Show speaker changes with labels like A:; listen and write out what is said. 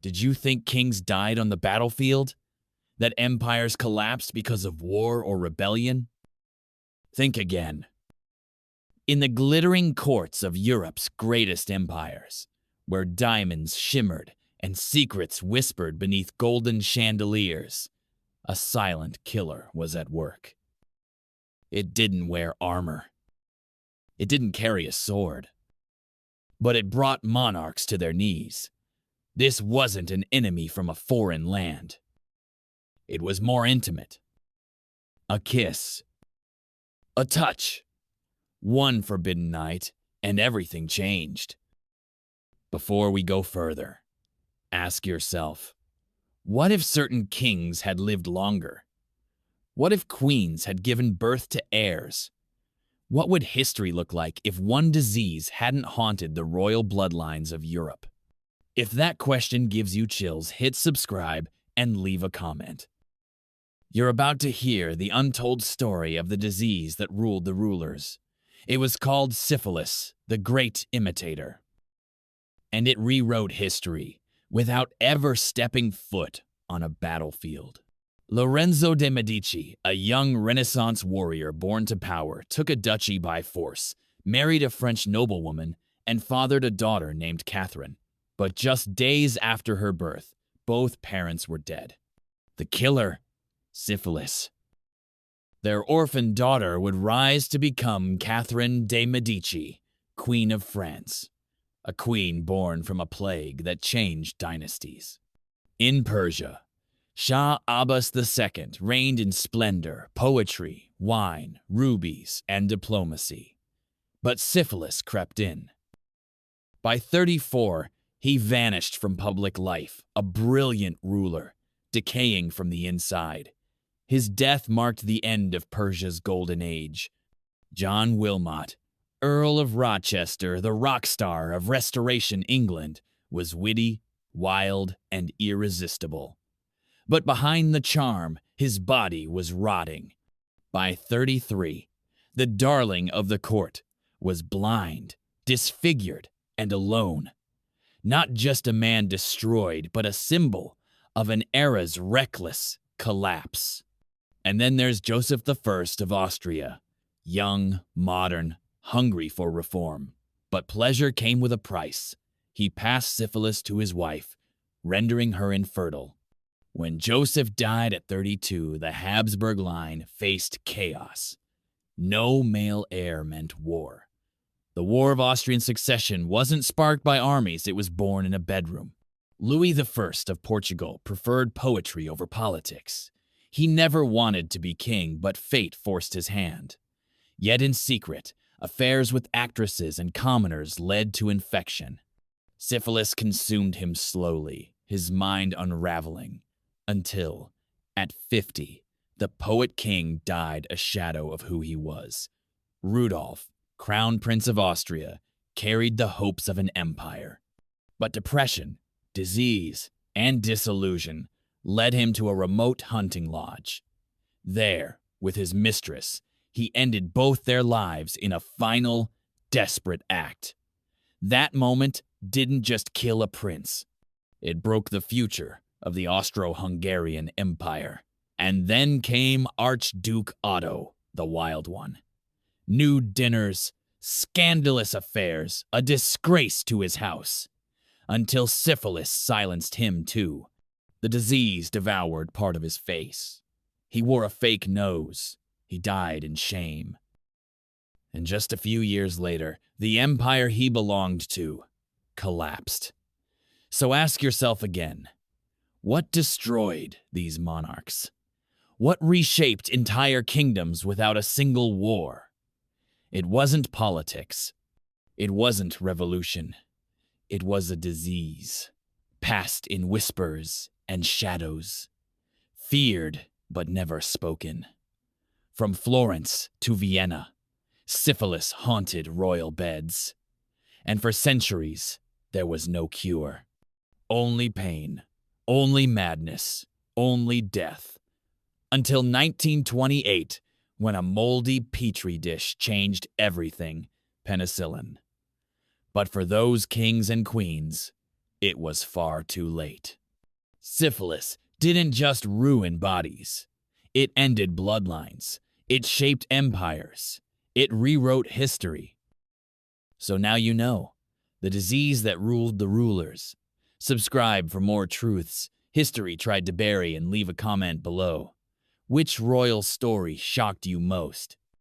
A: Did you think kings died on the battlefield? That empires collapsed because of war or rebellion? Think again. In the glittering courts of Europe's greatest empires, where diamonds shimmered and secrets whispered beneath golden chandeliers, a silent killer was at work. It didn't wear armor. It didn't carry a sword. But it brought monarchs to their knees. This wasn't an enemy from a foreign land. It was more intimate. A kiss. A touch. One forbidden night, and everything changed. Before we go further, ask yourself, what if certain kings had lived longer? What if queens had given birth to heirs? What would history look like if one disease hadn't haunted the royal bloodlines of Europe? If that question gives you chills, hit subscribe and leave a comment. You're about to hear the untold story of the disease that ruled the rulers. It was called Syphilis, the Great Imitator. And it rewrote history without ever stepping foot on a battlefield. Lorenzo de Medici, a young Renaissance warrior born to power, took a duchy by force, married a French noblewoman, and fathered a daughter named Catherine. But just days after her birth, both parents were dead. The killer? Syphilis. Their orphaned daughter would rise to become Catherine de Medici, Queen of France, a queen born from a plague that changed dynasties. In Persia, Shah Abbas II reigned in splendor, poetry, wine, rubies, and diplomacy. But syphilis crept in. By 34, he vanished from public life, a brilliant ruler, decaying from the inside. His death marked the end of Persia's golden age. John Wilmot, Earl of Rochester, the rock star of Restoration England, was witty, wild, and irresistible. But behind the charm, his body was rotting. By 33, the darling of the court was blind, disfigured, and alone. Not just a man destroyed, but a symbol of an era's reckless collapse. And then there's Joseph I of Austria, young, modern, hungry for reform. But pleasure came with a price. He passed syphilis to his wife, rendering her infertile. When Joseph died at 32, the Habsburg line faced chaos. No male heir meant war. The War of Austrian Succession wasn't sparked by armies, it was born in a bedroom. Louis I of Portugal preferred poetry over politics. He never wanted to be king, but fate forced his hand. Yet in secret, affairs with actresses and commoners led to infection. Syphilis consumed him slowly, his mind unraveling, until, at 50, the poet king died a shadow of who he was. Rudolf, Crown Prince of Austria, carried the hopes of an empire. But depression, disease, and disillusion led him to a remote hunting lodge. There, with his mistress, he ended both their lives in a final, desperate act. That moment didn't just kill a prince. It broke the future of the Austro-Hungarian Empire. And then came Archduke Otto, the Wild One. Nude dinners, scandalous affairs, a disgrace to his house. Until syphilis silenced him too. The disease devoured part of his face. He wore a fake nose. He died in shame. And just a few years later, the empire he belonged to collapsed. So ask yourself again, what destroyed these monarchs? What reshaped entire kingdoms without a single war? It wasn't politics. It wasn't revolution. It was a disease, passed in whispers and shadows, feared but never spoken. From Florence to Vienna, syphilis haunted royal beds. And for centuries, there was no cure. Only pain, only madness, only death. Until 1928, when a moldy petri dish changed everything, penicillin. But for those kings and queens, it was far too late. Syphilis didn't just ruin bodies. It ended bloodlines. It shaped empires. It rewrote history. So now you know, the disease that ruled the rulers. Subscribe for more truths history tried to bury and leave a comment below. Which royal story shocked you most?